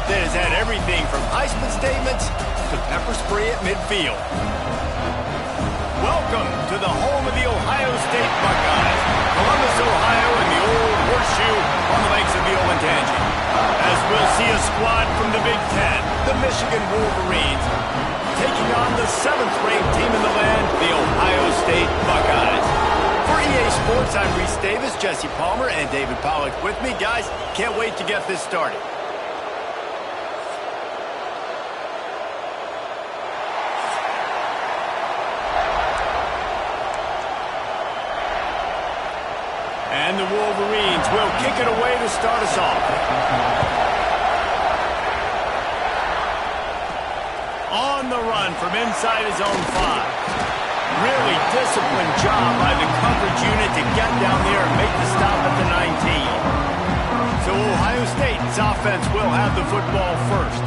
that has had everything from Heisman statements to pepper spray at midfield. Welcome to the home of the Ohio State Buckeyes, Columbus, Ohio, and the old horseshoe on the banks of the Olentangy. As we'll see a squad from the Big Ten, the Michigan Wolverines, taking on the 7th-ranked team in the land, the Ohio State Buckeyes. For EA Sports, I'm Reese Davis, Jesse Palmer, and David Pollack with me. Guys, can't wait to get this started. And the Wolverines will kick it away to start us off. On the run from inside his own 5. Really disciplined job by the coverage unit to get down there and make the stop at the 19. So Ohio State's offense will have the football first.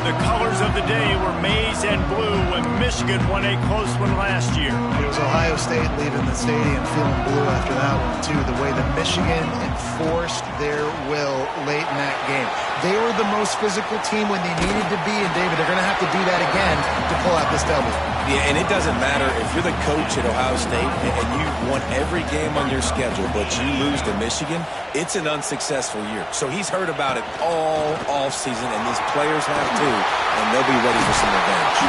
The colors of the day were maize and blue when Michigan won a close one last year. It was Ohio State leaving the stadium feeling blue after that one, too. The way that Michigan enforced their will late in that game. They were the most physical team when they needed to be, and David, they're going to have to do that again to pull out this W. Yeah, and it doesn't matter if you're the coach at Ohio State and you won every game on your schedule, but you lose to Michigan, it's an unsuccessful year. So he's heard about it all offseason, and these players have too, and they'll be ready for some revenge.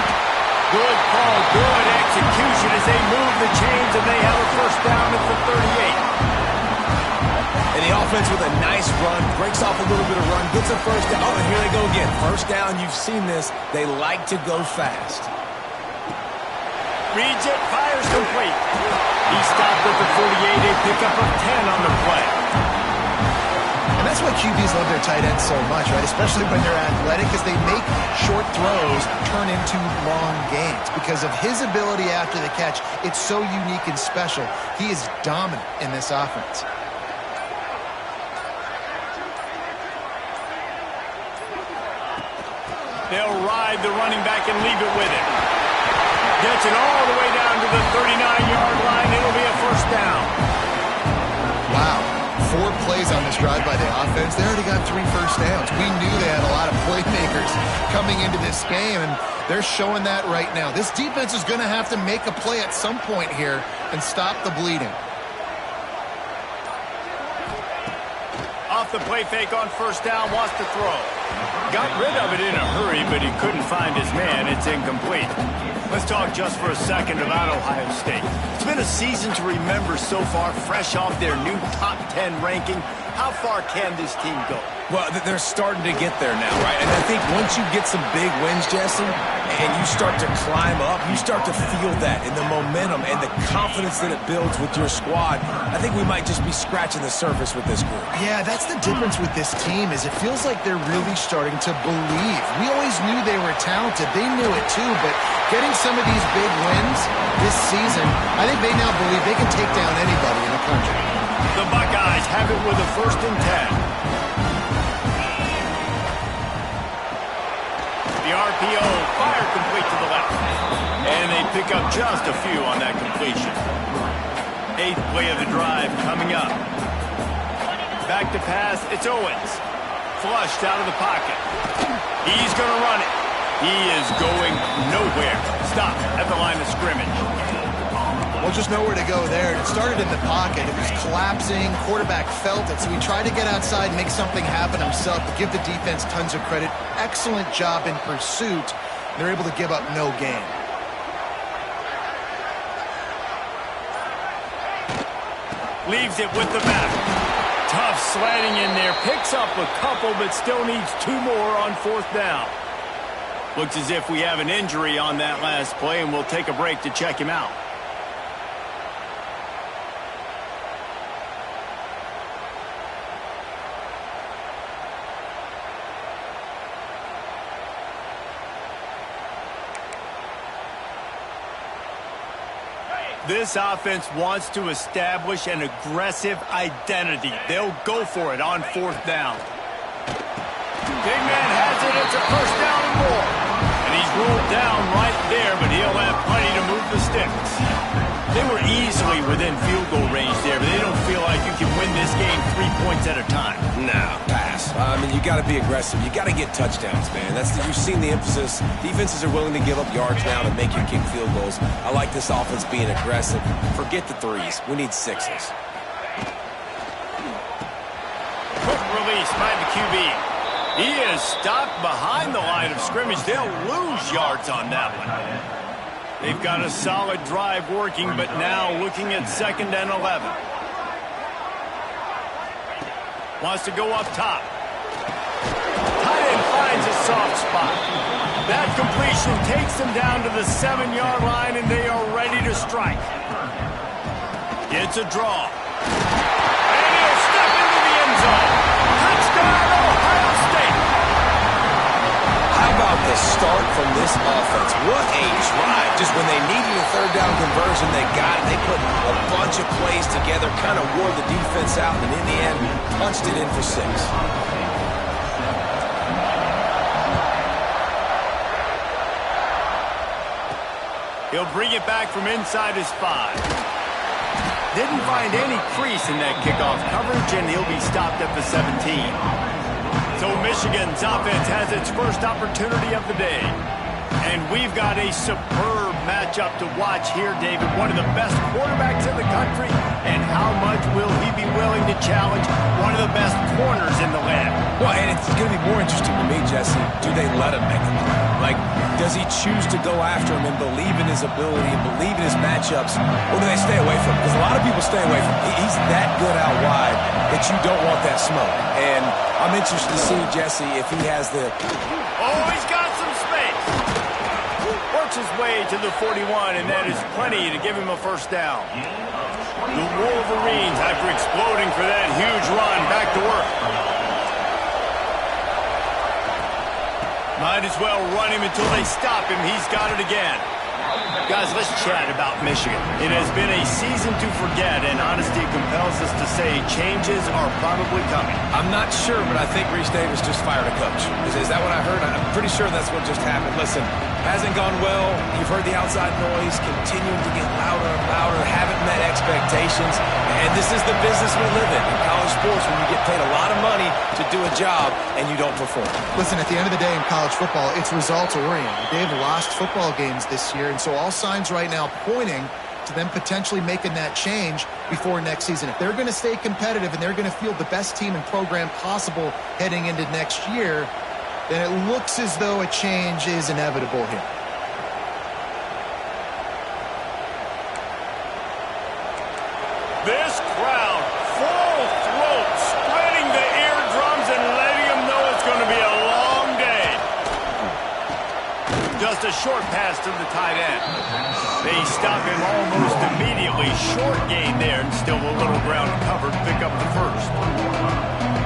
Good call, good execution as they move the chains, and they have a first down at the 38. And the offense with a nice run, breaks off a little bit of run, gets a first down. Oh, and here they go again. First down, you've seen this. They like to go fast. Reads it, fires complete. He stopped at the 48, a pickup of 10 on the play. And that's why QBs love their tight ends so much, right? Especially when they're athletic, because they make short throws turn into long gains. Because of his ability after the catch, it's so unique and special. He is dominant in this offense. They'll ride the running back and leave it with him. Gets it all the way down to the 39-yard line. It'll be a first down. Wow. 4 plays on this drive by the offense. They already got 3 first downs. We knew they had a lot of playmakers coming into this game, and they're showing that right now. This defense is going to have to make a play at some point here and stop the bleeding. Off the play fake on first down, wants to throw. Got rid of it in a hurry, but he couldn't find his man. It's incomplete. Let's talk just for a second about Ohio State. It's been a season to remember so far, fresh off their new top 10 ranking. How far can this team go? Well, they're starting to get there now, right? And I think once you get some big wins, Jesse, and you start to climb up, you start to feel that in the momentum and the confidence that it builds with your squad. I think we might just be scratching the surface with this group. Yeah, that's the difference with this team is it feels like they're really starting to believe. We always knew they were talented. They knew it too, but getting some of these big wins this season, I think they now believe they can take down anybody in the country. The Buckeyes have it with a 1st and 10. The RPO fired complete to the left. And they pick up just a few on that completion. 8th play of the drive coming up. Back to pass, it's Owens. Flushed out of the pocket. He's going to run it. He is going nowhere. Stop at the line of scrimmage. Well, just nowhere to go there. It started in the pocket. It was collapsing. Quarterback felt it, so he tried to get outside, make something happen himself, but give the defense tons of credit. Excellent job in pursuit. They're able to give up no gain. Leaves it with the back. Tough sledding in there. Picks up a couple, but still needs 2 more on 4th down. Looks as if we have an injury on that last play, and we'll take a break to check him out. This offense wants to establish an aggressive identity. They'll go for it on 4th down. Big man has it. It's a first down and more. And he's rolled down right there, but he'll have plenty to move the sticks. They were easily within field goal range there, but they don't feel like you can win this game 3 points at a time. No, pass. I mean, you got to be aggressive. You got to get touchdowns, man. You've seen the emphasis. Defenses are willing to give up yards now to make you kick field goals. I like this offense being aggressive. Forget the threes. We need sixes. Quick release by the QB. He is stopped behind the line of scrimmage. They'll lose yards on that one. They've got a solid drive working, but now looking at 2nd and 11. Wants to go up top. Tight end finds a soft spot. That completion takes them down to the 7-yard line, and they are ready to strike. It's a draw. And he'll step into the end zone. Touchdown, Ohio State. How about the start from this offense? What a drive. Just when they needed a 3rd down conversion, they got it. They put a bunch of plays together, kind of wore the defense out, and in the end, punched it in for 6. He'll bring it back from inside his 5. Didn't find any crease in that kickoff coverage, and he'll be stopped at the 17. So Michigan's offense has its first opportunity of the day. And we've got a superb matchup to watch here, David. One of the best quarterbacks in the country. And how much will he be willing to challenge one of the best corners in the land? Well, and it's going to be more interesting to me, Jesse. Do they let him make a play? Like, does he choose to go after him and believe in his ability and believe in his matchups? Or do they stay away from him? Because a lot of people stay away from him. He's that good out wide that you don't want that smoke. And I'm interested to see, Jesse, if he has the... Oh, he's got some space. Works his way to the 41, and that is plenty to give him a first down. The Wolverines, after exploding for that huge run, back to work. Might as well run him until they stop him. He's got it again. Guys, let's chat about Michigan. It has been a season to forget, and honesty compels us to say changes are probably coming. I'm not sure, but I think Reese Davis just fired a coach. Is that what I heard? I'm pretty sure that's what just happened. Listen, hasn't gone well. You've heard the outside noise continuing to get louder and louder, haven't met expectations, and this is the business we live in college sports when you get paid a lot of money to do a job and you don't perform. Listen, at the end of the day in college football, it's results-oriented. They've lost football games this year, and so all signs right now pointing to them potentially making that change before next season. If they're going to stay competitive and they're going to field the best team and program possible heading into next year, then it looks as though a change is inevitable here. This crowd, full throat, spreading the eardrums and letting them know it's going to be a long day. Just a short pass to the tight end. They stop him almost immediately. Short gain there, and still a little ground covered. Pick up the first.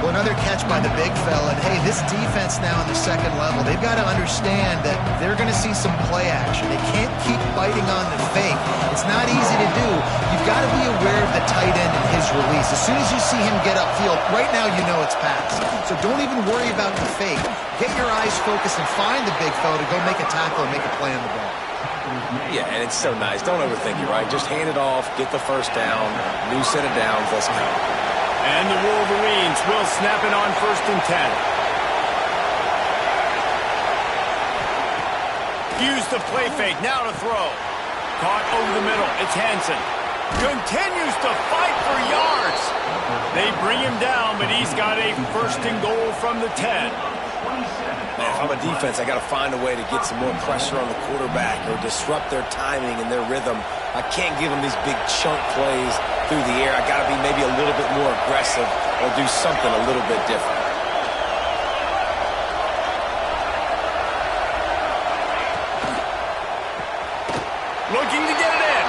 Well, another catch by the big fella. And hey, this defense now in the 2nd level, they've got to understand that they're going to see some play action. They can't keep biting on the fake. It's not easy to do. You've got to be aware of the tight end and his release. As soon as you see him get upfield, right now you know it's pass. So don't even worry about the fake. Get your eyes focused and find the big fella to go make a tackle and make a play on the ball. Yeah, and it's so nice. Don't overthink it, right? Just hand it off, get the first down, new set of downs, let's go. And the Wolverines will snap it on 1st and 10. Use the play fake, now to throw. Caught over the middle, it's Hansen. Continues to fight for yards. They bring him down, but he's got a 1st and goal from the 10. Man, if I'm a defense, I got to find a way to get some more pressure on the quarterback or disrupt their timing and their rhythm. I can't give them these big chunk plays through the air. I got to be maybe a little bit more aggressive or do something a little bit different. Looking to get it in.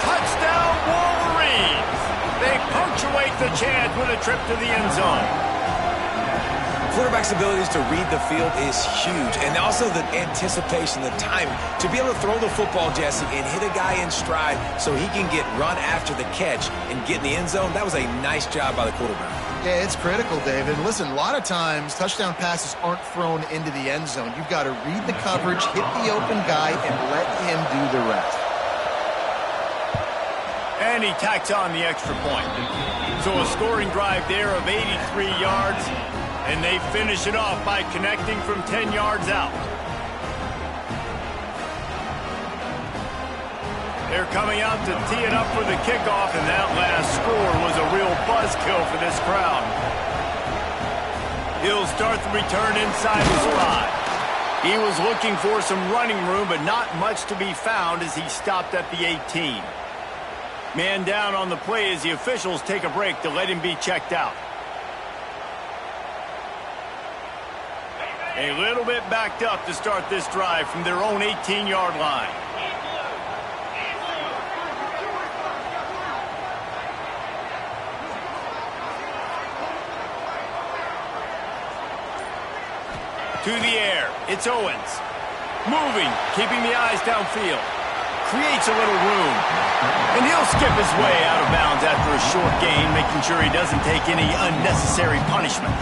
Touchdown, Wolverines. They punctuate the chance with a trip to the end zone. Quarterback's abilities to read the field is huge, and also the anticipation, the timing. To be able to throw the football, Jesse, and hit a guy in stride so he can get run after the catch and get in the end zone, that was a nice job by the quarterback. Yeah, it's critical, David. Listen, a lot of times touchdown passes aren't thrown into the end zone. You've got to read the coverage, hit the open guy, and let him do the rest. And he tacks on the extra point. So a scoring drive there of 83 yards. And they finish it off by connecting from 10 yards out. They're coming out to tee it up for the kickoff, and that last score was a real buzzkill for this crowd. He'll start the return inside his 5. He was looking for some running room, but not much to be found as he stopped at the 18. Man down on the play as the officials take a break to let him be checked out. A little bit backed up to start this drive from their own 18-yard line. To the air, it's Owens. Moving, keeping the eyes downfield. Creates a little room. And he'll skip his way out of bounds after a short gain, making sure he doesn't take any unnecessary punishment.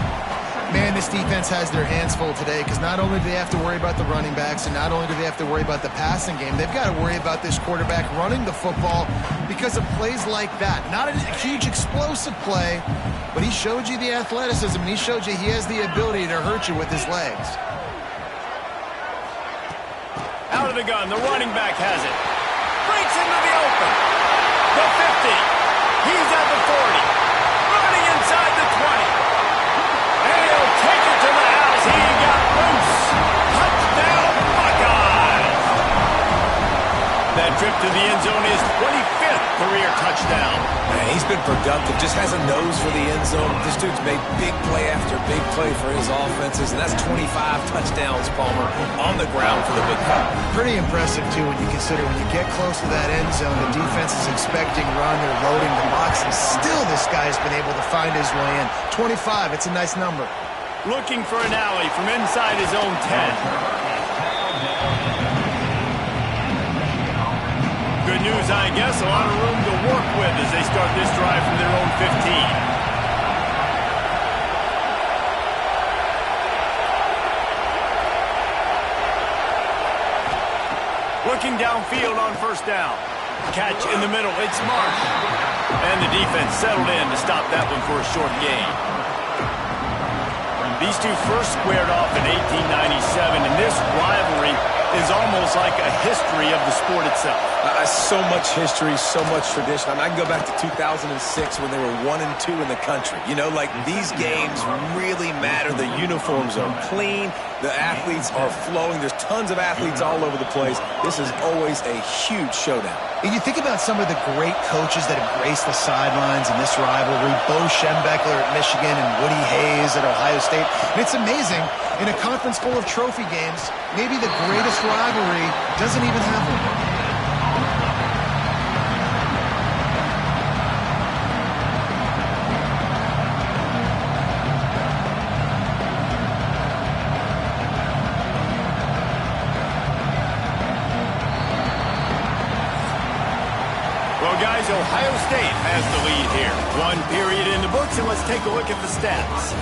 Man, this defense has their hands full today because not only do they have to worry about the running backs and not only do they have to worry about the passing game, they've got to worry about this quarterback running the football because of plays like that. Not a huge explosive play, but he showed you the athleticism and he showed you he has the ability to hurt you with his legs. Out of the gun, the running back has it. Breaks into the open. The 50. He's at the 40. Running inside the 20. And he'll take it to the house. He got loose. Touchdown, Buckeyes. That trip to the end zone is 25th career touchdown. Man, he's been productive. Just has a nose for the end zone. This dude's made big play after big play for his offenses, and that's 25 touchdowns, Palmer, on the ground for the Big Cow. Pretty impressive, too, when you consider when you get close to that end zone, the defense is expecting run, they're loading the box, and still this guy's been able to find his way in. 25, it's a nice number. Looking for an alley from inside his own 10. Good news, I guess. A lot of room to work with as they start this drive from their own 15. Looking downfield on first down. Catch in the middle. It's Marsh. And the defense settled in to stop that one for a short gain. These two first squared off in 1897, and this rivalry is almost like a history of the sport itself. So much history, so much tradition. I can go back to 2006 when they were 1-2 in the country. You know, like these games really matter. The uniforms are clean. The athletes are flowing. There's tons of athletes all over the place. This is always a huge showdown. And you think about some of the great coaches that have graced the sidelines in this rivalry. Bo Schembechler at Michigan and Woody Hayes at Ohio State. And it's amazing, in a conference full of trophy games, maybe the greatest rivalry doesn't even have one. Well, guys, Ohio State has the lead here. One period in the books, and let's take a look at the stats.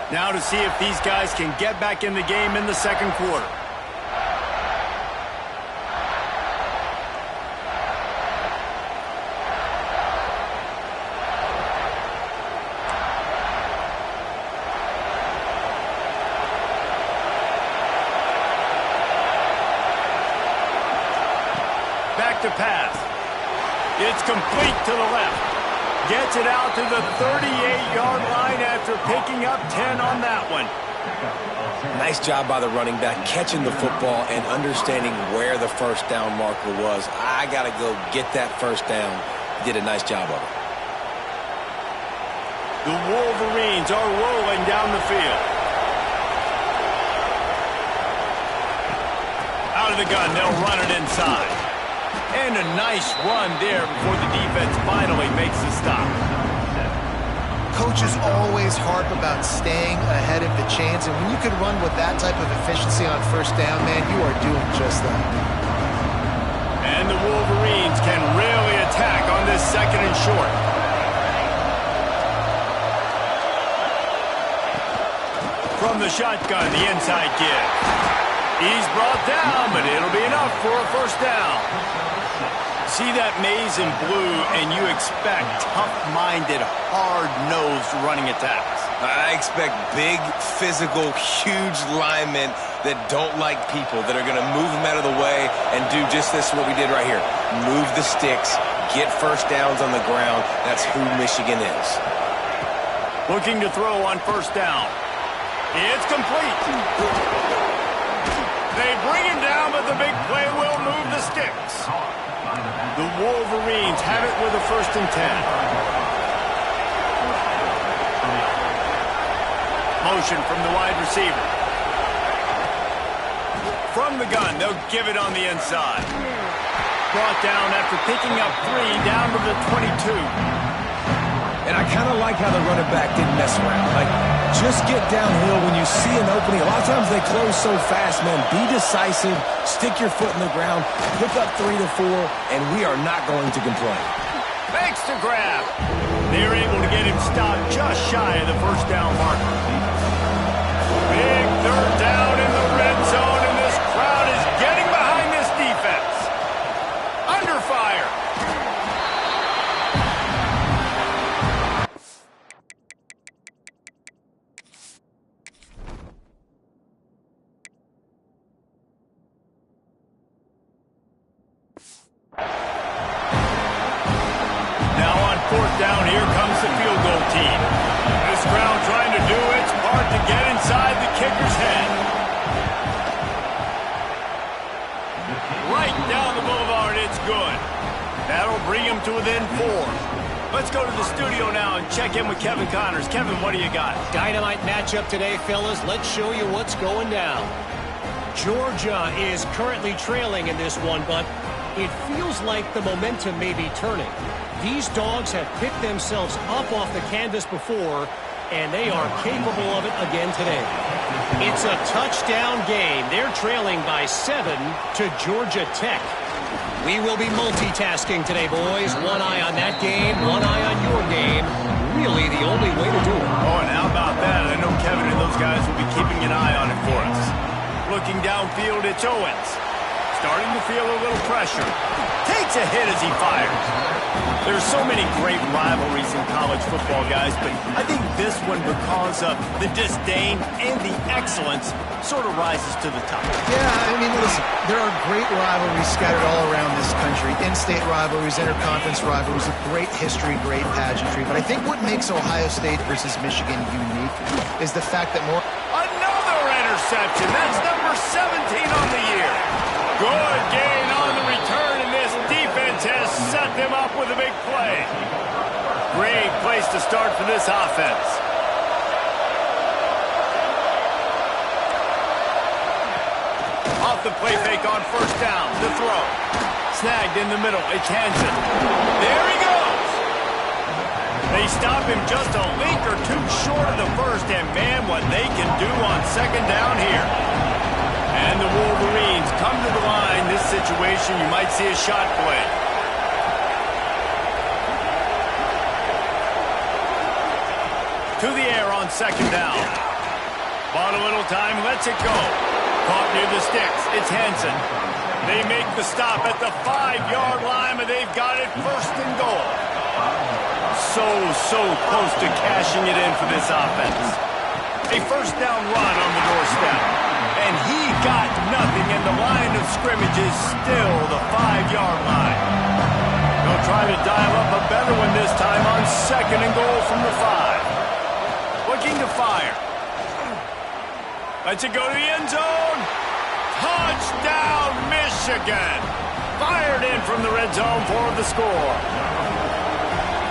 Now to see if these guys can get back in the game in the second quarter. Back to pass. It's complete to the left. Gets it out to the 38-yard line after picking up 10 on that one. Nice job by the running back, catching the football and understanding where the first down marker was. I got to go get that first down. He did a nice job of it. The Wolverines are rolling down the field. Out of the gun, they'll run it inside. And a nice run there before the defense finally makes the stop. Coaches always harp about staying ahead of the chains, and when you can run with that type of efficiency on first down, man, you are doing just that. And the Wolverines can really attack on this second and short. From the shotgun, the inside give. He's brought down, but it'll be enough for a first down. See that maze in blue, and you expect tough-minded, hard-nosed running attacks. I expect big, physical, huge linemen that don't like people, that are going to move them out of the way and do just this, what we did right here. Move the sticks, get first downs on the ground. That's who Michigan is. Looking to throw on first down. It's complete. They bring him down, but the big play will move the sticks. The Wolverines have it with a 1st and 10. Motion from the wide receiver. From the gun, they'll give it on the inside. Brought down after picking up 3 down to the 22. And I kind of like how the running back didn't mess around. Like, just get downhill when you see an opening. A lot of times they close so fast, man. Be decisive, stick your foot in the ground, pick up 3 to 4, and we are not going to complain. Makes the grab. They're able to get him stopped just shy of the first down marker. Big 3rd down in the red zone, and this crowd is getting behind this defense. Under fire. Now on 4th down, here comes the field goal team. This crowd trying to do its part to get inside the kicker's head. Right down the boulevard, it's good. That'll bring him to within 4. Let's go to the studio now and check in with Kevin Connors. Kevin, what do you got? Dynamite matchup today, fellas. Let's show you what's going down. Georgia is currently trailing in this one, but it feels like the momentum may be turning. These dogs have picked themselves up off the canvas before, and they are capable of it again today. It's a touchdown game. They're trailing by 7 to Georgia Tech. We will be multitasking today, boys. One eye on that game, one eye on your game. Really the only way to do it. Oh, and how about that? I know Kevin and those guys will be keeping an eye on it for us. Looking downfield, it's Owens. Starting to feel a little pressure. Takes a hit as he fires. There's so many great rivalries in college football, guys, but I think this one, because of the disdain and the excellence, sort of rises to the top. Yeah, I mean, listen, there are great rivalries scattered all around this country. In-state rivalries, interconference rivalries, with great history, great pageantry. But I think what makes Ohio State versus Michigan unique is the fact that more... Another interception. That's number 17 on the year. Good gain on the return, and this defense has set them up with a big play. Great place to start for this offense. Off the play fake on first down. The throw. Snagged in the middle. It's Hansen. There he goes. They stop him just a link or two short of the first, and man, what they can do on 2nd down here. And the Wolverines come to the line. This situation, you might see a shot play. To the air on 2nd down. Bought a little time, lets it go. Caught near the sticks. It's Hansen. They make the stop at the 5-yard line, but they've got it 1st and goal. So close to cashing it in for this offense. A 1st down run on the doorstep. And he got nothing, and the line of scrimmage is still the 5-yard line. They'll try to dial up a better one this time on 2nd and goal from the 5. Looking to fire. Lets it go to the end zone. Touchdown, Michigan. Fired in from the red zone for the score.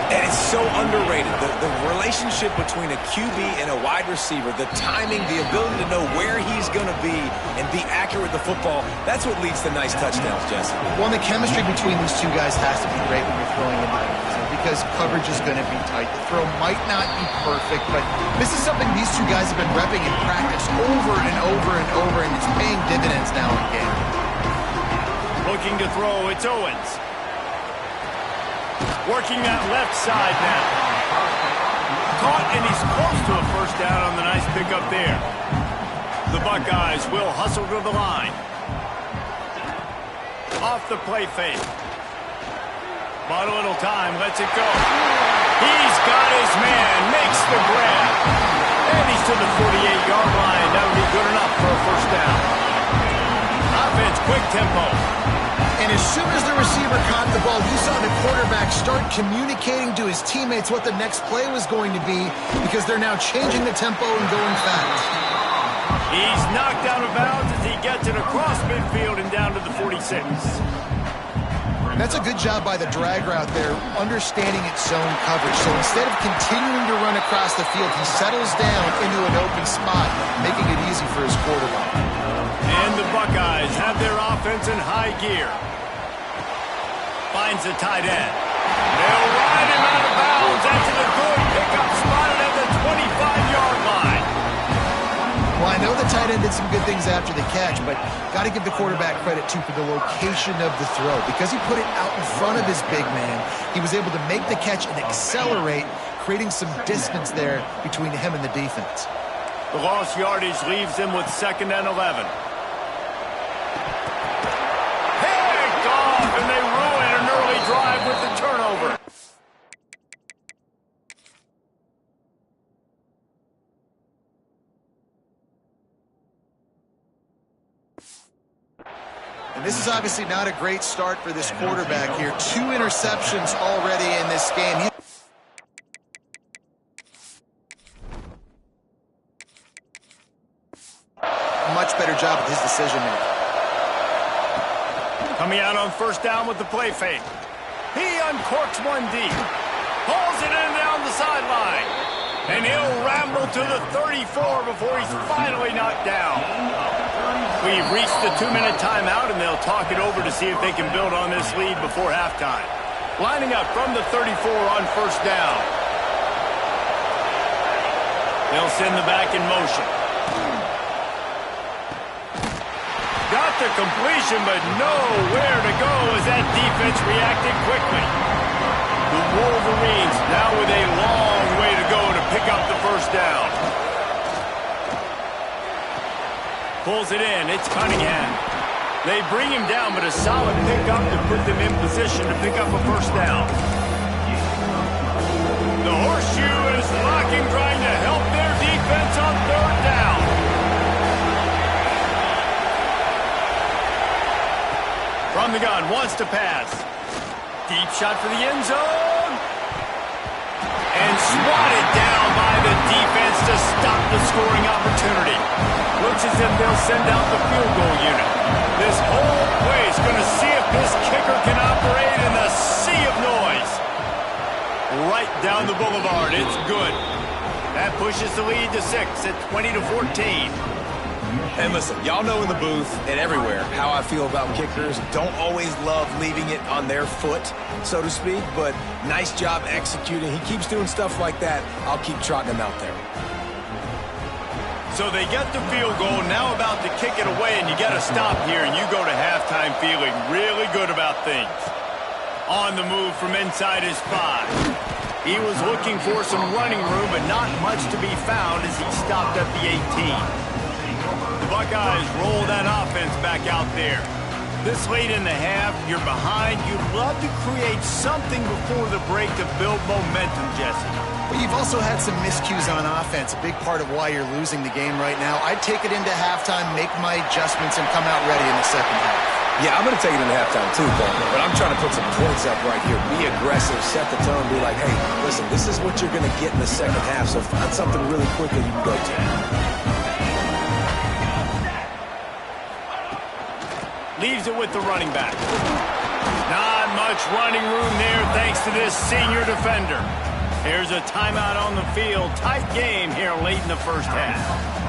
And it's so underrated. The relationship between a QB and a wide receiver, the timing, the ability to know where he's going to be and be accurate with the football, that's what leads to nice touchdowns, Jesse. Well, the chemistry between these two guys has to be great when you're throwing into the end zone because coverage is going to be tight. The throw might not be perfect, but this is something these two guys have been repping in practice over and over and over, and it's paying dividends now in game. Looking to throw, it's Owens. Working that left side now. Caught, and he's close to a 1st down on the nice pickup there. The Buckeyes will hustle to the line. Off the play fake. Bought a little time, lets it go. He's got his man, makes the grab. And he's to the 48-yard line. That'll be good enough for a first down. Offense, quick tempo. And as soon as the receiver caught the ball, you saw the quarterback start communicating to his teammates what the next play was going to be because they're now changing the tempo and going fast. He's knocked out of bounds as he gets it across midfield and down to the 46. That's a good job by the drag route there, understanding its zone coverage. So instead of continuing to run across the field, he settles down into an open spot, making it easy for his quarterback. And the Buckeyes have their offense in high gear. Finds the tight end. They'll ride him out of bounds after the good pickup spotted at the 25-yard line. Well, I know the tight end did some good things after the catch, but got to give the quarterback credit, too, for the location of the throw. Because he put it out in front of his big man, he was able to make the catch and accelerate, creating some distance there between him and the defense. The lost yardage leaves him with 2nd and 11. Picked off, and they ruin an early drive with the turnover. And this is obviously not a great start for this quarterback here. 2 interceptions already in this game. Much better job with his decision making. Coming out on first down with the play fake. He uncorks one deep. Pulls it in down the sideline. And he'll ramble to the 34 before he's finally knocked down. We've reached the 2-minute timeout, and they'll talk it over to see if they can build on this lead before halftime. Lining up from the 34 on first down. They'll send the back in motion. Got the completion, but nowhere to go as that defense reacted quickly. The Wolverines now with a long way to go to pick up the first down. Pulls it in. It's Cunningham. They bring him down, but a solid pickup to put them in position to pick up a first down. The horseshoe is locking, trying to help their defense on third down. From the gun, wants to pass. Deep shot for the end zone. And swatted down by the defense to stop the scoring opportunity. Looks as if they'll send out the field goal unit. This whole play is going to see if this kicker can operate in the sea of noise. Right down the boulevard. It's good. That pushes the lead to 6 at 20-14. And listen, y'all know in the booth and everywhere how I feel about kickers. Don't always love leaving it on their foot, so to speak, but nice job executing. He keeps doing stuff like that. I'll keep trotting him out there. So they get the field goal, now about to kick it away, and you got to stop here, and you go to halftime feeling really good about things. On the move from inside his 5. He was looking for some running room, but not much to be found as he stopped at the 18. The Buckeyes roll that offense back out there. This late in the half, you're behind. You'd love to create something before the break to build momentum, Jesse. But you've also had some miscues on offense, a big part of why you're losing the game right now. I'd take it into halftime, make my adjustments, and come out ready in the second half. Yeah, I'm going to take it into halftime too, Coleman, but I'm trying to put some points up right here. Be aggressive, set the tone, be like, hey, listen, this is what you're going to get in the second half, so find something really quick that you can go to. Leaves it with the running back. Not much running room there thanks to this senior defender. Here's a timeout on the field. Tight game here late in the first half.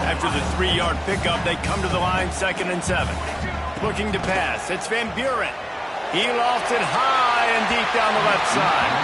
After the 3-yard pickup, they come to the line 2nd and 7. Looking to pass. It's Van Buren. He lofts it high and deep down the left side.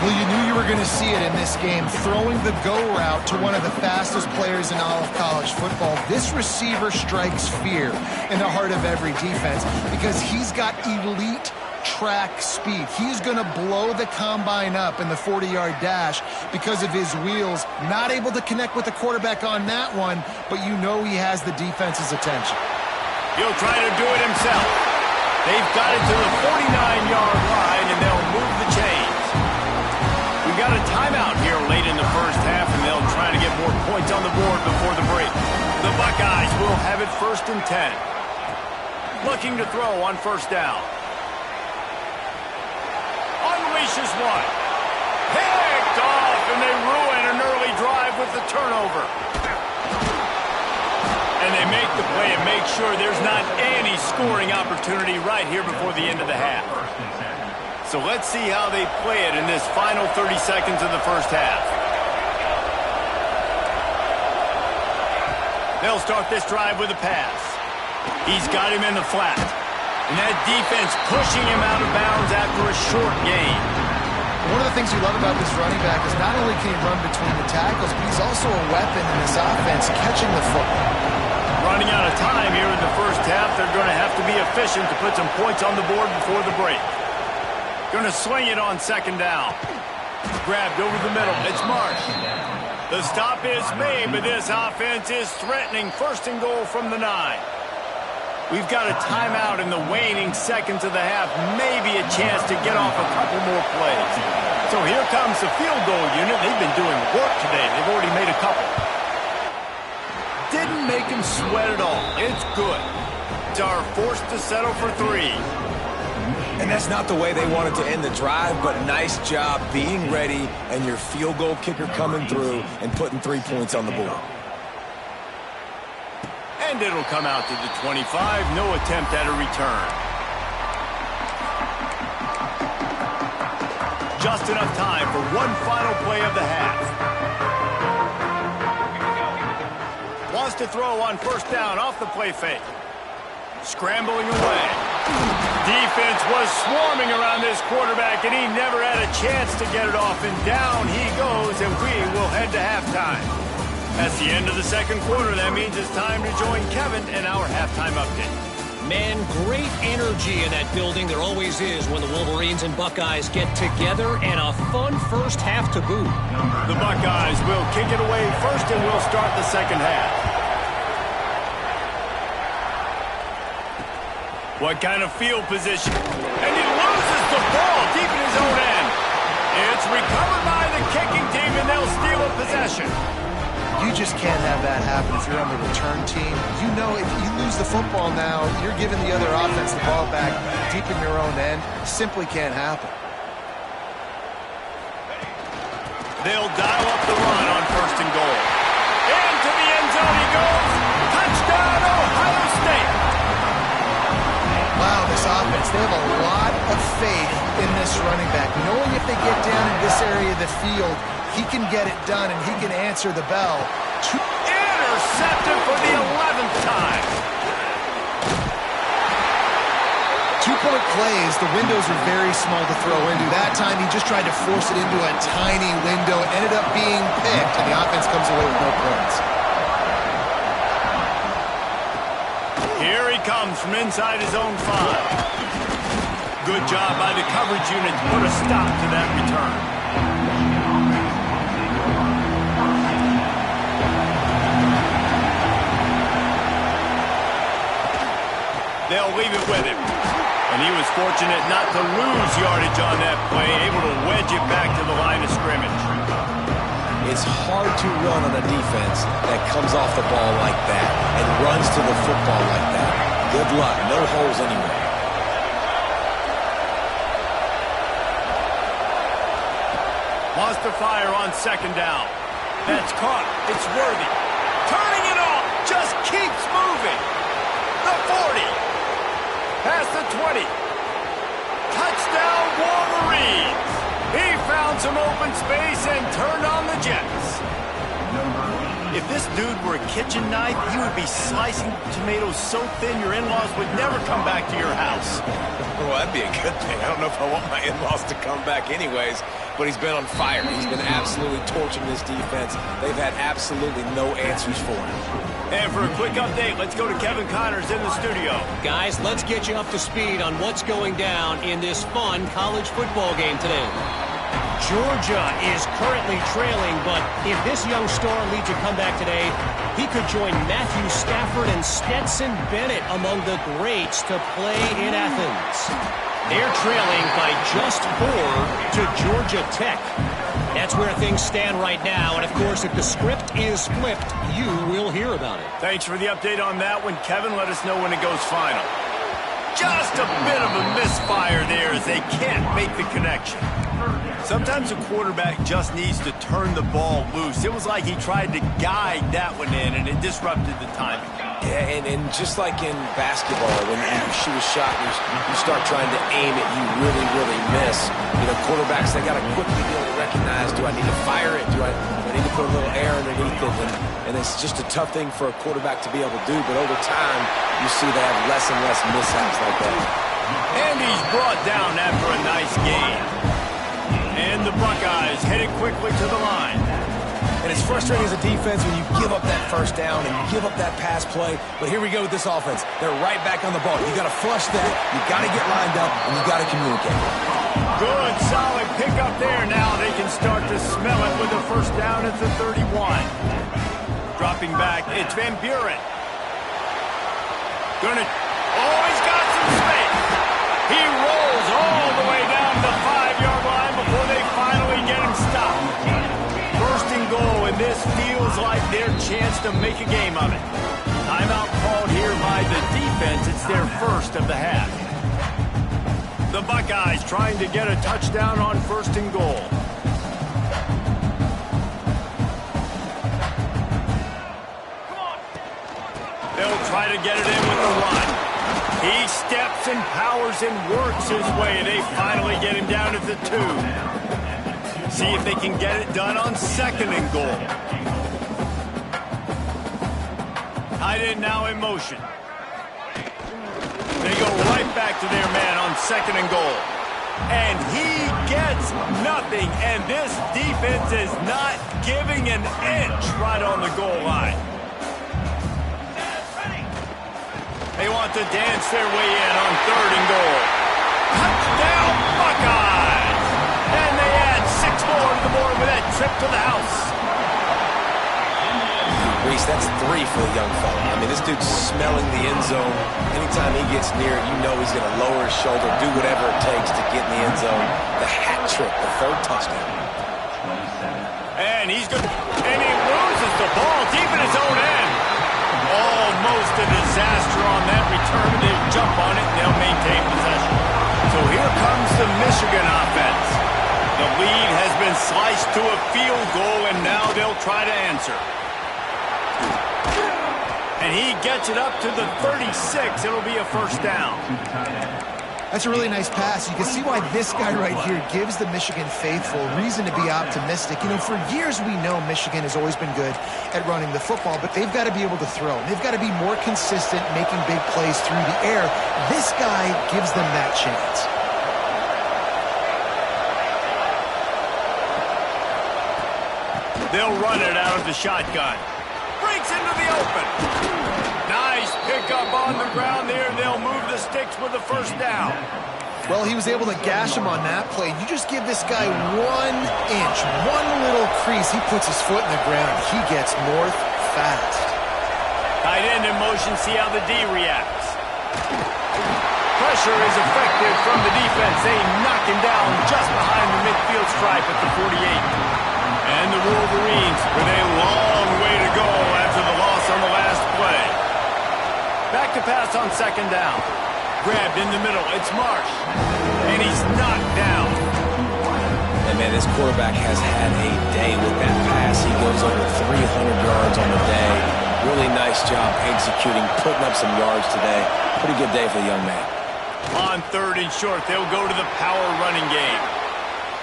Well, you knew you were going to see it in this game. Throwing the go route to one of the fastest players in all of college football. This receiver strikes fear in the heart of every defense because he's got elite track speed. He's going to blow the combine up in the 40-yard dash because of his wheels. Not able to connect with the quarterback on that one, but you know he has the defense's attention. He'll try to do it himself. They've got it to the 49-yard line, and they'll move the chains. We've got a timeout here late in the first half, and they'll try to get more points on the board before the break. The Buckeyes will have it 1st and 10. Looking to throw on 1st down. Unleashes one. Picked off, and they ruin an early drive with the turnover. And they make the play and make sure there's not any scoring opportunity right here before the end of the half. So let's see how they play it in this final 30 seconds of the first half. They'll start this drive with a pass. He's got him in the flat. And that defense pushing him out of bounds after a short gain. One of the things you love about this running back is not only can he run between the tackles, but he's also a weapon in this offense catching the football. Running out of time here in the first half, they're going to have to be efficient to put some points on the board before the break. Going to swing it on 2nd down. Grabbed over the middle. It's Marsh. The stop is made, but this offense is threatening 1st and goal from the 9. We've got a timeout in the waning seconds of the half. Maybe a chance to get off a couple more plays. So here comes the field goal unit. They've been doing work today. They've already made a couple. Didn't make him sweat at all. It's good. Are forced to settle for 3. And that's not the way they wanted to end the drive, but nice job being ready and your field goal kicker coming through and putting 3 points on the board. And it'll come out to the 25. No attempt at a return. Just enough time for one final play of the half. Wants to throw on 1st down off the play fake. Scrambling away. Defense was swarming around this quarterback, and he never had a chance to get it off. And down he goes, and we will head to halftime. That's the end of the 2nd quarter. That means it's time to join Kevin in our halftime update. Man, great energy in that building. There always is when the Wolverines and Buckeyes get together, and a fun first half to boot. The Buckeyes will kick it away first, and we'll start the 2nd half. What kind of field position? And he loses the ball deep in his own end. It's recovered by the kicking team, and they'll steal a possession. You just can't have that happen if you're on the return team. You know if you lose the football now, you're giving the other offense the ball back deep in your own end. Simply can't happen. They'll dial up the run on 1st and goal. Into the end zone he goes. Touchdown, Ohio State. Wow, this offense, they have a lot of faith in this running back. Knowing if they get down in this area of the field, he can get it done and he can answer the bell. Intercepted for the 11th time. 2-point plays, the windows are very small to throw into. That time he just tried to force it into a tiny window, ended up being picked, and the offense comes away with no points. Here he comes from inside his own 5. Good job by the coverage unit to put a stop to that return. They'll leave it with him. And he was fortunate not to lose yardage on that play, able to wedge it back to the line of scrimmage. It's hard to run on a defense that comes off the ball like that and runs to the football like that. Good luck. No holes anywhere. Wants to fire on 2nd down. That's caught. It's Worthy. Turning it off. Just keeps moving. The 40. Past the 20. Touchdown, Wolverines. He found some open space and turned on the Jets. If this dude were a kitchen knife, he would be slicing tomatoes so thin your in-laws would never come back to your house. Well, that'd be a good thing. I don't know if I want my in-laws to come back anyways. but he's been on fire. He's been absolutely torching this defense. They've had absolutely no answers for him. And for a quick update, let's go to Kevin Connors in the studio. Guys, let's get you up to speed on what's going down in this fun college football game today. Georgia is currently trailing, but if this young star leads a comeback today, he could join Matthew Stafford and Stetson Bennett among the greats to play in Athens. They're trailing by just 4 to Georgia Tech. That's where things stand right now, and of course, if the script is flipped, you will hear about it. Thanks for the update on that one, Kevin. Let us know when it goes final. Just a bit of a misfire there as they can't make the connection. Sometimes a quarterback just needs to turn the ball loose. It was like he tried to guide that one in, and it disrupted the timing. Yeah, and just like in basketball, when you shoot a shot, you start trying to aim it, you really miss. You know, quarterbacks, they got to quickly be able to recognize, do I need to fire it? Do I need to put a little air underneath it? And it's just a tough thing for a quarterback to be able to do, but over time, you see they have less and less mishaps like that. And he's brought down after a nice game. And the Buckeyes headed quickly to the line. And it's frustrating as a defense when you give up that first down and you give up that pass play. But here we go with this offense. They're right back on the ball. You got to flush that. You got to get lined up, and you got to communicate. Good, solid pickup there. Now they can start to smell it with a first down at the 31. Dropping back, it's Van Buren. Oh, he's got some space. He rolls all the way down the 5-yard line before they finally get him stopped. First and goal, and this feels like their chance to make a game of it. Timeout called here by the defense. It's their first of the half. The Buckeyes trying to get a touchdown on first and goal. They'll try to get it in with the run. He steps and powers and works his way. They finally get him down at the 2. See if they can get it done on second and goal. Tight end now in motion. They go right back to their man on second and goal. And he gets nothing. And this defense is not giving an inch right on the goal line. They want to dance their way in on third and goal. Touchdown, Buckeyes! And they add 6 more to the board with that trip to the house. Reese, that's 3 for the young fella. I mean, this dude's smelling the end zone. Anytime he gets near it, you know he's going to lower his shoulder, do whatever it takes to get in the end zone. The hat trick, the 3rd touchdown. And he's good. And he loses the ball deep in his own end. Almost a disaster on that return. They jump on it, and they'll maintain possession. So here comes the Michigan offense. The lead has been sliced to a field goal, and now they'll try to answer. And he gets it up to the 36. It'll be a first down. That's a really nice pass. You can see why this guy right here gives the Michigan faithful reason to be optimistic. You know, for years we know Michigan has always been good at running the football, but they've got to be able to throw. They've got to be more consistent making big plays through the air. This guy gives them that chance. They'll run it out of the shotgun. Breaks into the open. Nice pickup on the ground there. They'll move the sticks with the first down. Well, he was able to gash him on that play. You just give this guy 1 inch, one little crease. He puts his foot in the ground. He gets north fast. Tight end in motion. See how the D reacts. Pressure is effective from the defense. They knock him down just behind the midfield stripe at the 48. And the Wolverines with a long way to go after the loss on the last play. Back to pass on second down. Grabbed in the middle. It's Marsh. And he's knocked down. And, man, this quarterback has had a day with that pass. He goes over 300 yards on the day. Really nice job executing, putting up some yards today. Pretty good day for the young man. On third and short, they'll go to the power running game.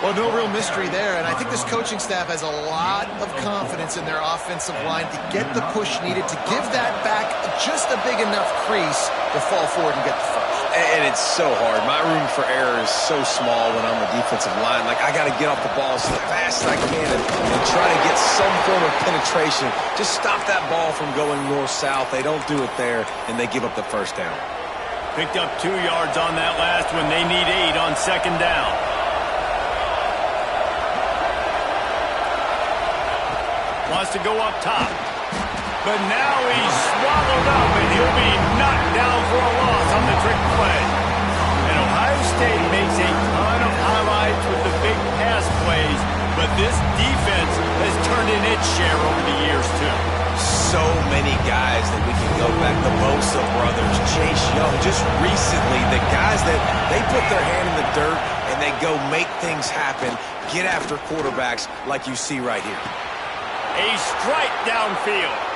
Well, no real mystery there, and I think this coaching staff has a lot of confidence in their offensive line to get the push needed to give that back just a big enough crease to fall forward and get the first. And it's so hard. My room for error is so small when I'm the defensive line. Like, I got to get off the ball as fast as I can and try to get some form of penetration. Just stop that ball from going north-south. They don't do it there, and they give up the first down. Picked up 2 yards on that last one. They need 8 on second down. Wants to go up top. But now he's swallowed up, and he'll be knocked down for a loss on the trick play. And Ohio State makes a ton of highlights with the big pass plays, but this defense has turned in its share over the years, too. So many guys that we can go back. The Bosa brothers, Chase Young. Just recently, the guys that they put their hand in the dirt and they go make things happen, get after quarterbacks like you see right here. A strike downfield.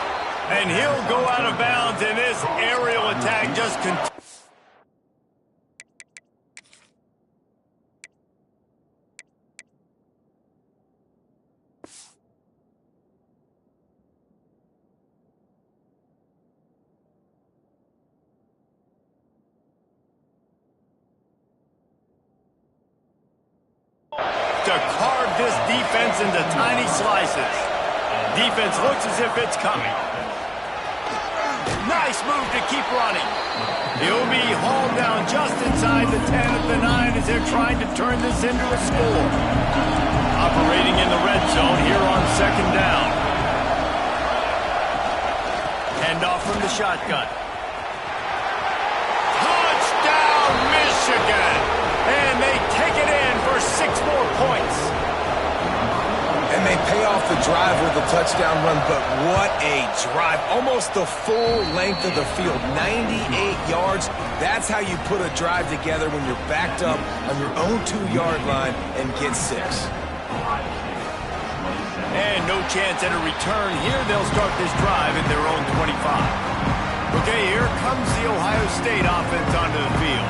And he'll go out of bounds, and this aerial attack just continues. To carve this defense into tiny slices. Defense looks as if it's coming. Nice move to keep running. He'll be hauled down just inside the 10 at the 9 as they're trying to turn this into a score. Operating in the red zone here on second down. Handoff from the shotgun. Touchdown, Michigan! And they take it in for 6 more points. And they pay off the drive with a touchdown run, but what a drive. Almost the full length of the field, 98 yards. That's how you put a drive together when you're backed up on your own 2-yard line and get 6. And no chance at a return here. They'll start this drive at their own 25. Okay, here comes the Ohio State offense onto the field.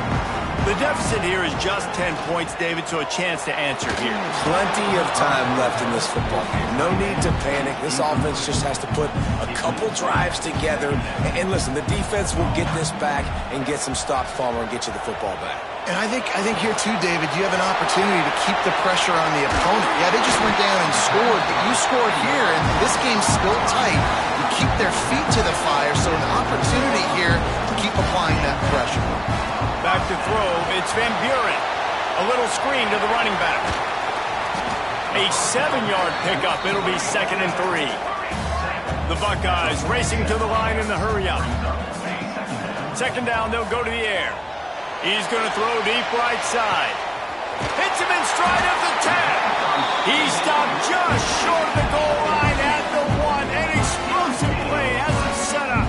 The deficit here is just 10 points, David, so a chance to answer here. Plenty of time left in this football game. No need to panic. This offense just has to put a couple drives together. And listen, the defense will get this back and get some stops, Palmer, and get you the football back. And I think here too, David, you have an opportunity to keep the pressure on the opponent. Yeah, they just went down and scored, but you scored here, and this game's still tight. You keep their feet to the fire, so an opportunity here to keep applying that pressure. Back to throw, it's Van Buren. A little screen to the running back. A 7-yard pickup, it'll be 2nd and 3. The Buckeyes racing to the line in the hurry-up. Second down, they'll go to the air. He's going to throw deep right side. Hits him in stride of the 10. He stopped just short of the goal line at the 1. An explosive play as a setup.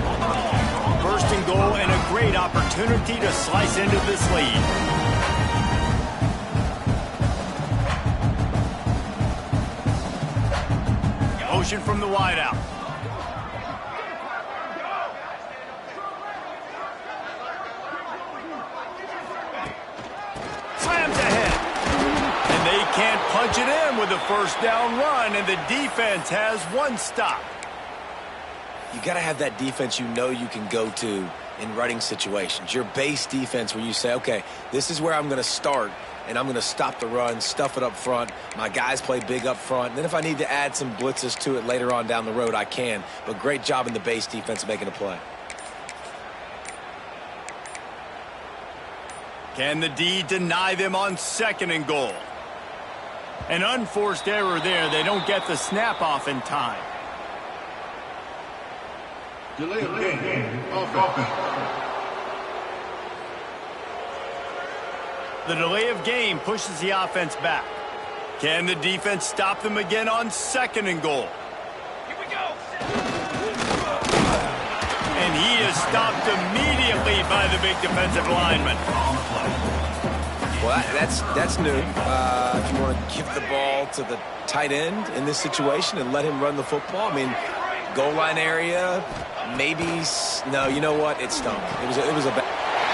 First and goal and a great opportunity to slice into this lead. Motion from the wideout. Slams ahead. And they can't punch it in with a first down run, and the defense has 1 stop. You got to have that defense you know you can go to in running situations. Your base defense where you say, okay, this is where I'm going to start, and I'm going to stop the run, stuff it up front. My guys play big up front. And then if I need to add some blitzes to it later on down the road, I can. But great job in the base defense making a play. Can the D deny them on 2nd and goal? An unforced error there. They don't get the snap off in time. Delay of game. Offense. The delay of game pushes the offense back. Can the defense stop them again on 2nd and goal? Here we go. And he is stopped immediately by the big defensive lineman. Well, that's new. If you want to give the ball to the tight end in this situation and let him run the football, I mean, goal line area, maybe. No, you know what? It stunk. It was a bad.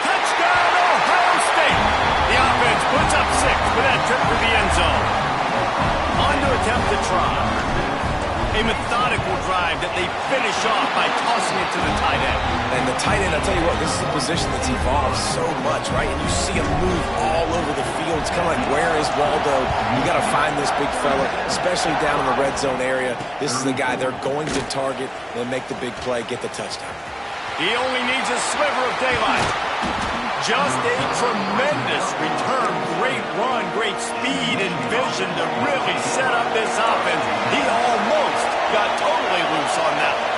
Touchdown, Ohio State! The offense puts up 6 with that trip to the end zone. On to attempt the try. A methodical drive that they finish off by tossing it to the tight end. And the tight end, I'll tell you what, this is a position that's evolved so much, right? And you see him move all over the field. It's kind of like, where is Waldo? You got to find this big fella, especially down in the red zone area. This is the guy they're going to target and make the big play, get the touchdown. He only needs a sliver of daylight. Just a tremendous return. Great run, great speed and vision to really set up this offense. He almost got totally loose on that one.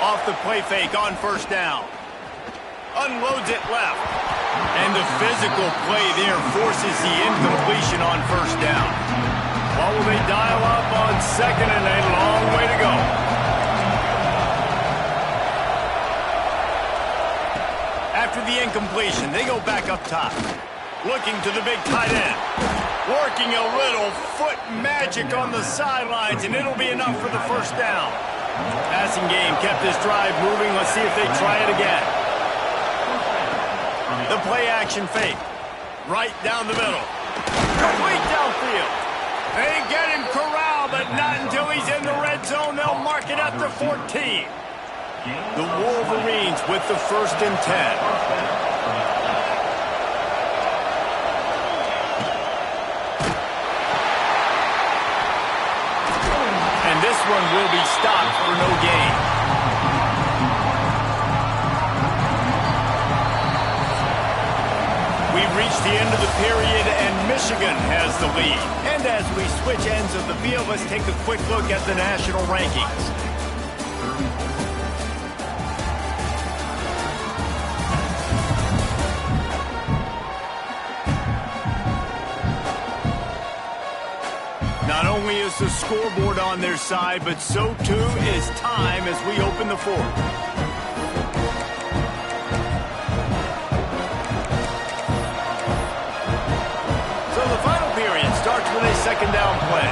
Off the play fake on first down. Unloads it left. And the physical play there forces the incompletion on first down. What will they dial up on second and a long way to go? After the incompletion, they go back up top. Looking to the big tight end. Working a little foot magic on the sidelines, and it'll be enough for the first down. Passing game kept this drive moving. Let's see if they try it again. The play action fake. Right down the middle. Complete downfield. They get him corralled, but not until he's in the red zone. They'll mark it up to 14. The Wolverines with the 1st and 10. And this one will be stopped for no gain. We've reached the end of the period, and Michigan has the lead. And as we switch ends of the field, let's take a quick look at the national rankings. Not only is the scoreboard on their side, but so too is time as we open the fourth. So the final period starts with a second down play.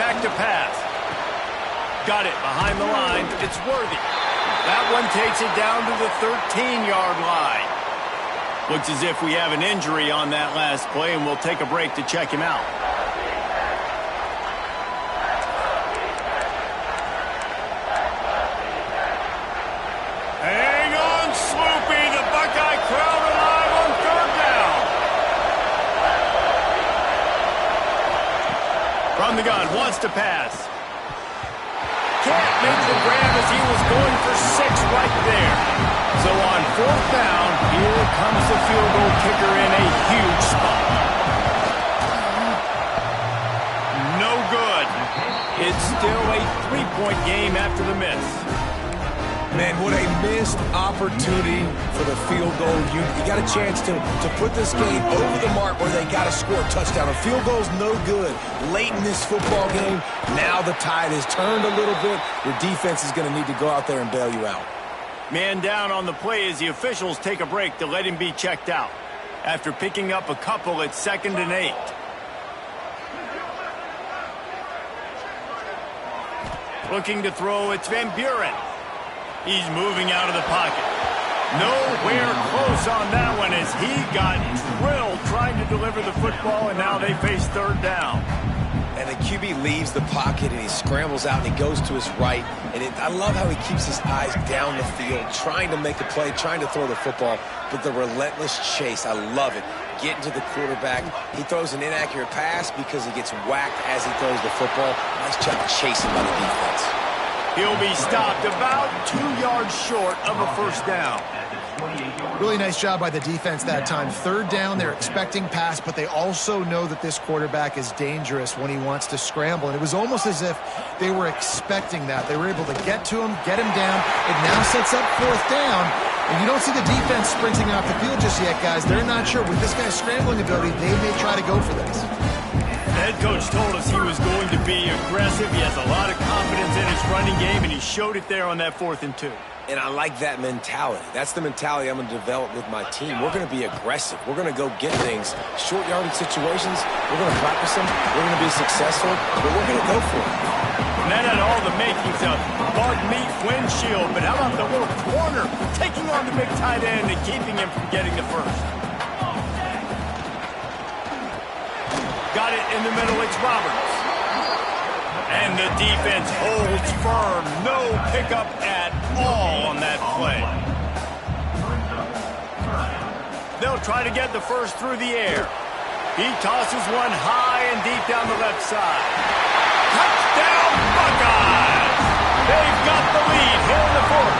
Back to pass. Got it behind the line. It's Worthy. That one takes it down to the 13-yard line. Looks as if we have an injury on that last play, and we'll take a break to check him out. Hang on, Sloopy. The Buckeye crowd alive on third down. From the gun, wants to pass. Can't make the grab as he was going for 6 right there. So on fourth down, here comes the field goal kicker in a huge spot. No good. It's still a 3-point game after the miss. Man, what a missed opportunity for the field goal. You got a chance to put this game over the mark where they got to score a touchdown. A field goal's no good late in this football game. Now the tide has turned a little bit. Your defense is going to need to go out there and bail you out. Man down on the play as the officials take a break to let him be checked out. After picking up a couple, it's 2nd and 8. Looking to throw, it's Van Buren. He's moving out of the pocket. Nowhere close on that one as he got drilled trying to deliver the football, and now they face third down. And the QB leaves the pocket, and he scrambles out, and he goes to his right. And I love how he keeps his eyes down the field, trying to make a play, trying to throw the football, but the relentless chase, I love it. Getting to the quarterback. He throws an inaccurate pass because he gets whacked as he throws the football. Nice job chasing by the defense. He'll be stopped about 2 yards short of a first down. Really nice job by the defense that time. Third down, they're expecting pass, but they also know that this quarterback is dangerous when he wants to scramble. And it was almost as if they were expecting that. They were able to get to him, get him down. It now sets up fourth down. And you don't see the defense sprinting off the field just yet, guys. They're not sure. With this guy's scrambling ability, they may try to go for this. The head coach told us he was going to be aggressive. He has a lot of confidence in his running game, and he showed it there on that 4th and 2. And I like that mentality. That's the mentality I'm going to develop with my team. We're going to be aggressive. We're going to go get things. Short yardage situations, we're going to practice them. We're going to be successful, but we're going to go for it. And that had all the makings of Bud Meat Windshield. field, but how about the little corner taking on the big tight end and keeping him from getting the first? Got it in the middle, it's Roberts. And the defense holds firm. No pickup at all on that play. They'll try to get the first through the air. He tosses one high and deep down the left side. Touchdown, Buckeyes! They've got the lead here in the fourth.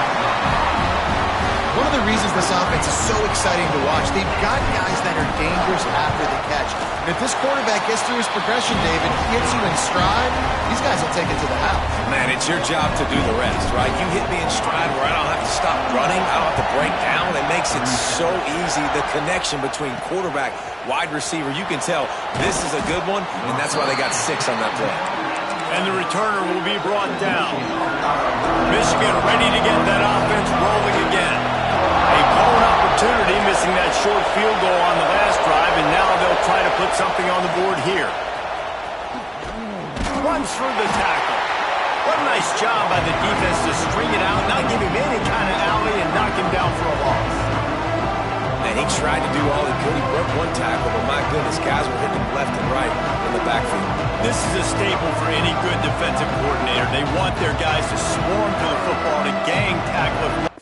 One of the reasons this offense is so exciting to watch, they've got guys that are dangerous after the catch. And if this quarterback gets through his progression, David, gets you in stride, these guys will take it to the house. Man, it's your job to do the rest, right? You hit me in stride where I don't have to stop running. I don't have to break down. It makes it so easy. The connection between quarterback, wide receiver, you can tell this is a good one, and that's why they got 6 on that play. And the returner will be brought down. Michigan ready to get that offense rolling again. A blown opportunity, missing that short field goal on the last drive, and now they'll try to put something on the board here. Runs through the tackle. What a nice job by the defense to string it out, not give him any kind of alley, and knock him down for a loss. And he tried to do all he could. He broke one tackle, but my goodness, guys were hitting him left and right in the backfield. This is a staple for any good defensive coordinator. They want their guys to swarm to the football to gang tackle it.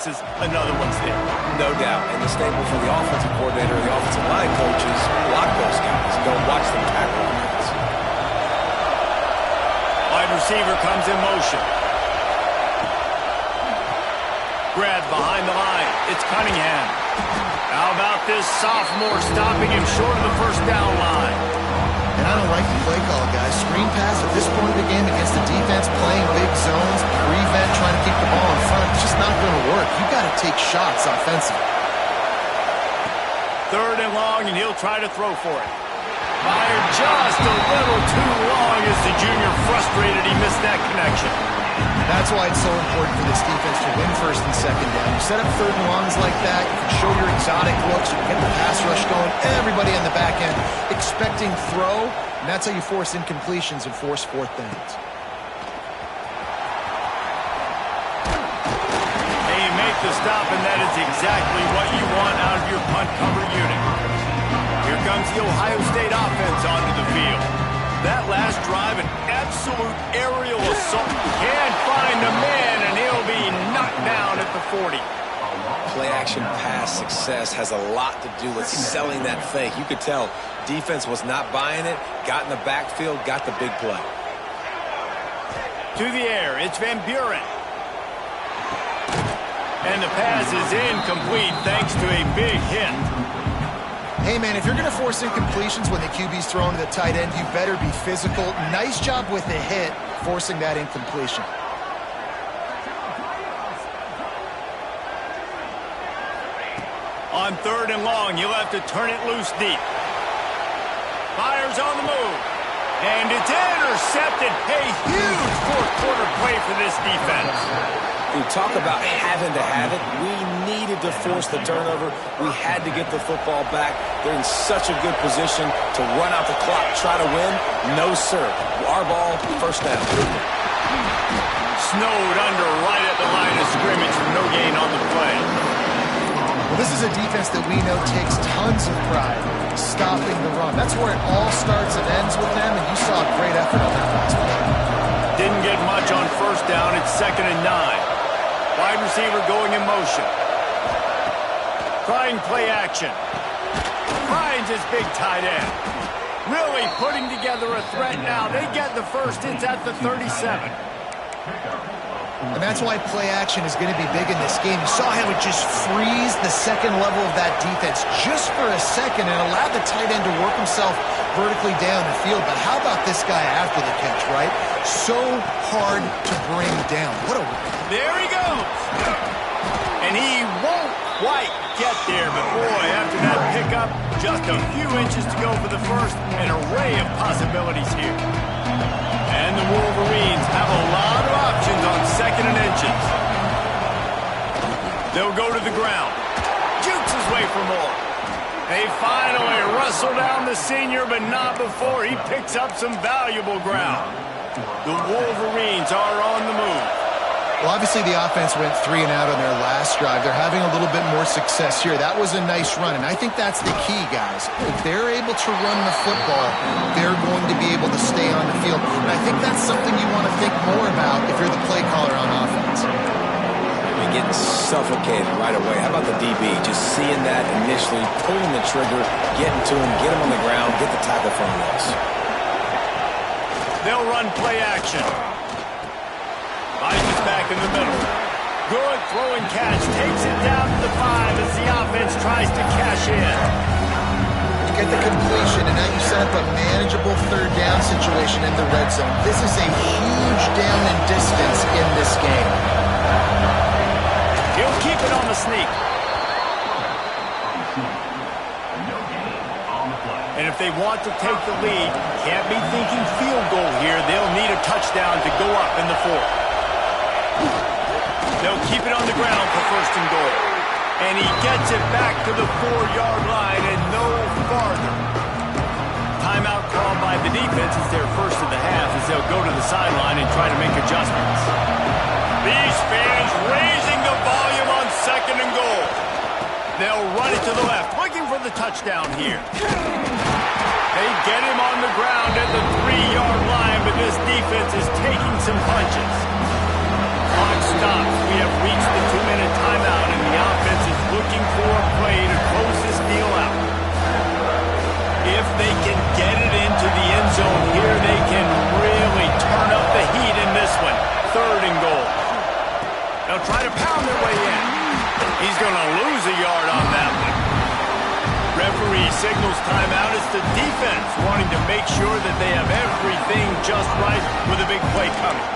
This is another one's there. No doubt. And the staple for the offensive coordinator and the offensive line coaches, block those guys. Don't watch them tackle guys. Wide receiver comes in motion. Grab behind the line. It's Cunningham. How about this sophomore stopping him short of the first down line? And I don't like the play call, guys. Screen pass at this point of the game against the defense, playing big zones, prevent, trying to keep the ball in front. It's just not going to work. You've got to take shots offensively. 3rd and long, and he'll try to throw for it. Fired just a little too long as the junior frustrated he missed that connection. That's why it's so important for this defense to win 1st and 2nd down. You set up 3rd and longs like that, you can show your exotic looks, you can get the pass rush going, everybody on the back end expecting throw, and that's how you force incompletions and force 4th downs. They make the stop, and that is exactly what you want out of your punt cover unit. Here comes the Ohio State offense onto the field. That last drive, an absolute aerial assault. Can't find a man, and he'll be knocked down at the 40. Play-action pass success has a lot to do with selling that fake. You could tell defense was not buying it, got in the backfield, got the big play. To the air, it's Van Buren. And the pass is incomplete thanks to a big hit. Hey, man, if you're going to force incompletions when the QB's throwing to the tight end, you better be physical. Nice job with the hit, forcing that incompletion. On 3rd and long, you'll have to turn it loose deep. Fires on the move. And it's intercepted. A huge 4th quarter play for this defense. We talk about having to have it. We needed to force the turnover. We had to get the football back. They're in such a good position to run out the clock, try to win. No, sir. Our ball, 1st down. Snowed under right at the line of scrimmage for no gain on the play. Well, this is a defense that we know takes tons of pride stopping the run. That's where it all starts and ends with them, and you saw a great effort on that last play. Didn't get much on 1st down. It's 2nd and 9. Wide receiver going in motion. Trying play action. Finds his big tight end. Really putting together a threat now. They get the first. It's at the 37. And that's why play action is going to be big in this game. You saw how it just frees the second level of that defense just for a second and allowed the tight end to work himself vertically down the field. But how about this guy after the catch, right? So hard to bring down. There he goes. And he won't quite get there. But, boy, after that pickup, just a few inches to go for the first. An array of possibilities here. And the Wolverines have a lot of options on second and inches. They'll go to the ground. Jukes his way for more. They finally wrestle down the senior, but not before he picks up some valuable ground. The Wolverines are on the move. Well, obviously the offense went 3 and out on their last drive. They're having a little bit more success here. That was a nice run, and I think that's the key, guys. If they're able to run the football, they're going to be able to stay on the field. And I think that's something you want to think more about if you're the play caller on offense. They're getting suffocated right away. How about the DB? Just seeing that initially, pulling the trigger, getting to him, get him on the ground, get the tackle from him. They'll run play action. Bites back in the middle. Good throwing catch. Takes it down to the 5 as the offense tries to cash in. You get the completion, and now you set up a manageable third down situation in the red zone. This is a huge down in distance in this game. He'll keep it on the sneak. And if they want to take the lead, can't be thinking field goal here. They'll need a touchdown to go up in the 4th. They'll keep it on the ground for first and goal. And he gets it back to the 4-yard line and no farther. Timeout called by the defense is their first of the half as they'll go to the sideline and try to make adjustments. These fans raising the volume on second and goal. They'll run it to the left, looking for the touchdown here. They get him on the ground at the 3-yard line, but this defense is taking some punches. Clock stops. We have reached the 2-minute timeout, and the offense is looking for a play to close this deal out. If they can get it into the end zone here, they can really turn up the heat in this one. 3rd and goal. They'll try to pound their way in. He's going to lose a yard on that one. Referee signals timeout. It's the defense wanting to make sure that they have everything just right with a big play coming.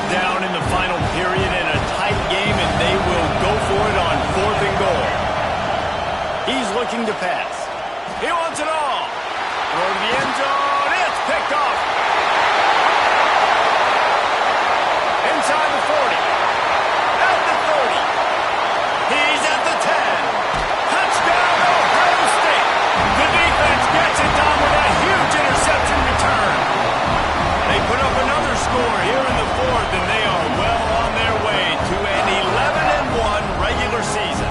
Down in the final period in a tight game, and they will go for it on 4th and goal. He's looking to pass. He wants it all. Throw to the end zone. It's picked off. Inside the 40. At the 30. He's at the 10. Touchdown, Ohio State. The defense gets it done with a huge interception return. They put up another score here in the 4th, and they are well on their way to an 11-1 regular season.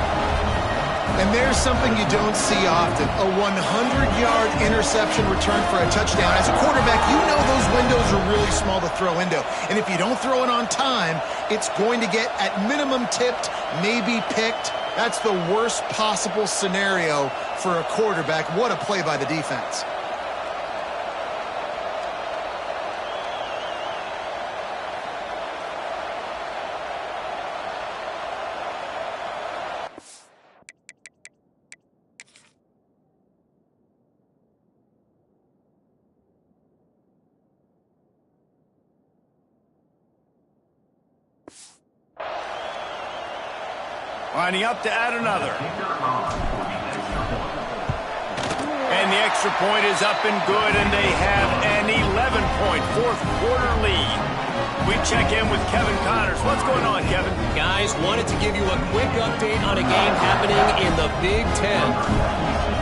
And there's something you don't see often, a 100-yard interception return for a touchdown. As a quarterback, you know those windows are really small to throw into. And if you don't throw it on time, it's going to get at minimum tipped, maybe picked. That's the worst possible scenario for a quarterback. What a play by the defense. Lining up to add another. And the extra point is up and good, and they have an 11-point fourth-quarter lead. We check in with Kevin Connors. What's going on, Kevin? Guys, wanted to give you a quick update on a game happening in the Big Ten.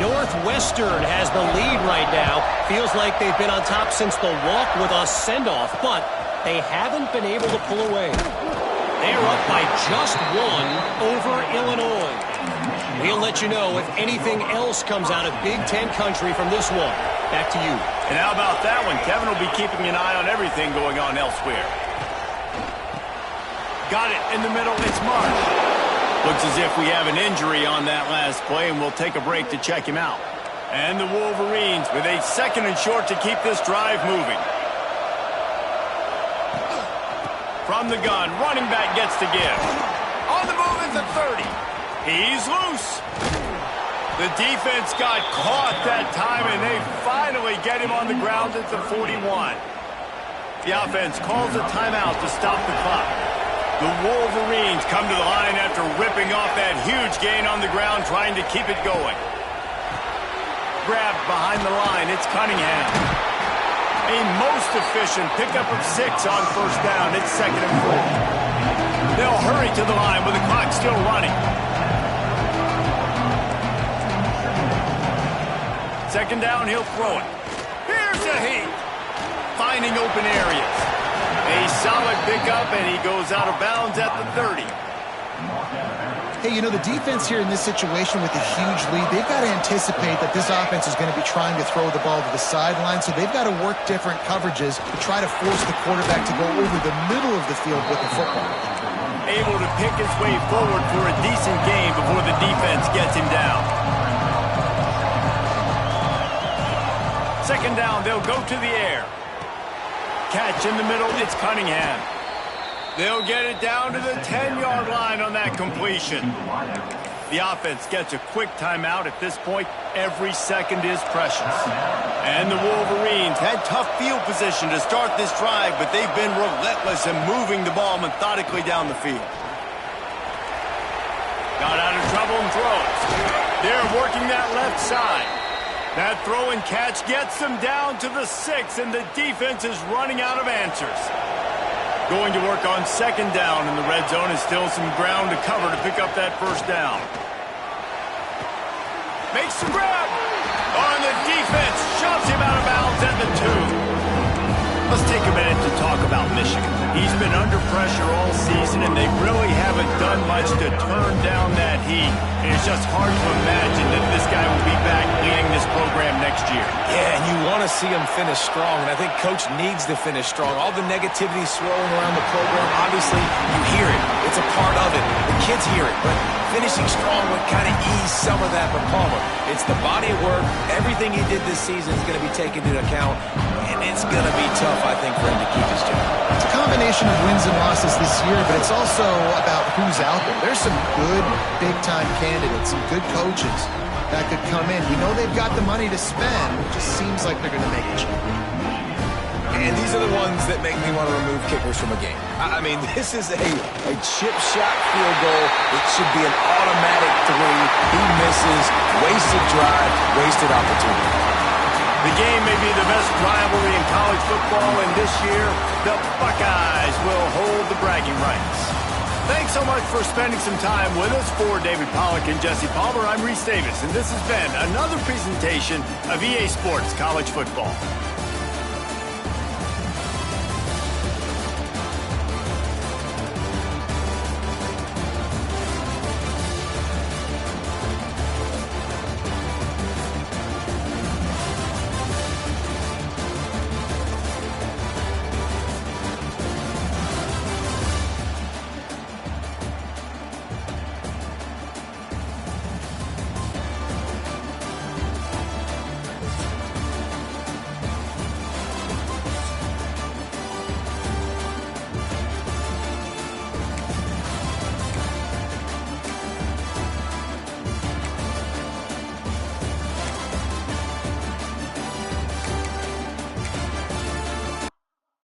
Northwestern has the lead right now. Feels like they've been on top since the walk with a send-off, but they haven't been able to pull away. They're up by just 1 over Illinois. We'll let you know if anything else comes out of Big Ten country from this one. Back to you. And how about that one? Kevin will be keeping an eye on everything going on elsewhere. Got it in the middle. It's Marsh. Looks as if we have an injury on that last play, and we'll take a break to check him out. And the Wolverines with a 2nd and short to keep this drive moving. From the gun, running back gets to give. On the move at the 30. He's loose. The defense got caught that time, and they finally get him on the ground at the 41. The offense calls a timeout to stop the clock. The Wolverines come to the line after ripping off that huge gain on the ground, trying to keep it going. Grabbed behind the line, it's Cunningham. A most efficient pickup of 6 on first down. It's 2nd and 4. They'll hurry to the line with the clock still running. 2nd down, he'll throw it. Here's a heat. Finding open areas. A solid pickup, and he goes out of bounds at the 30. Hey, you know, the defense here in this situation with a huge lead, they've got to anticipate that this offense is going to be trying to throw the ball to the sideline, so they've got to work different coverages to try to force the quarterback to go over the middle of the field with the football. Able to pick his way forward for a decent gain before the defense gets him down. 2nd down, they'll go to the air. Catch in the middle, it's Cunningham. They'll get it down to the 10-yard line on that completion. The offense gets a quick timeout. At this point, every second is precious. And the Wolverines had tough field position to start this drive, but they've been relentless in moving the ball methodically down the field. Got out of trouble and throws. They're working that left side. That throw and catch gets them down to the 6, and the defense is running out of answers. Going to work on 2nd down in the red zone, and still some ground to cover to pick up that first down. Makes the grab. On the defense, shoves him out of bounds at the 2. Let's take a minute to talk about Michigan. He's been under pressure all season, and they really haven't done much to turn down that heat. And it's just hard to imagine that this guy will be back leading this program next year. Yeah, and you want to see him finish strong, and I think Coach needs to finish strong. All the negativity swirling around the program, obviously, you hear it. It's a part of it. The kids hear it, but finishing strong would kind of ease some of that for Palmer. It's the body of work. Everything he did this season is going to be taken into account, and it's going to be tough, I think, for him to keep his job. It's a combination of wins and losses this year, but it's also about who's out there. There's some good big-time candidates, some good coaches that could come in. You know they've got the money to spend. It just seems like they're going to make a change. And these are the ones that make me want to remove kickers from a game. I mean, this is a chip shot field goal. It should be an automatic 3. He misses. Wasted drive. Wasted opportunity. The game may be the best rivalry in college football, and this year, the Buckeyes will hold the bragging rights. Thanks so much for spending some time with us. For David Pollack and Jesse Palmer, I'm Reese Davis, and this has been another presentation of EA Sports College Football.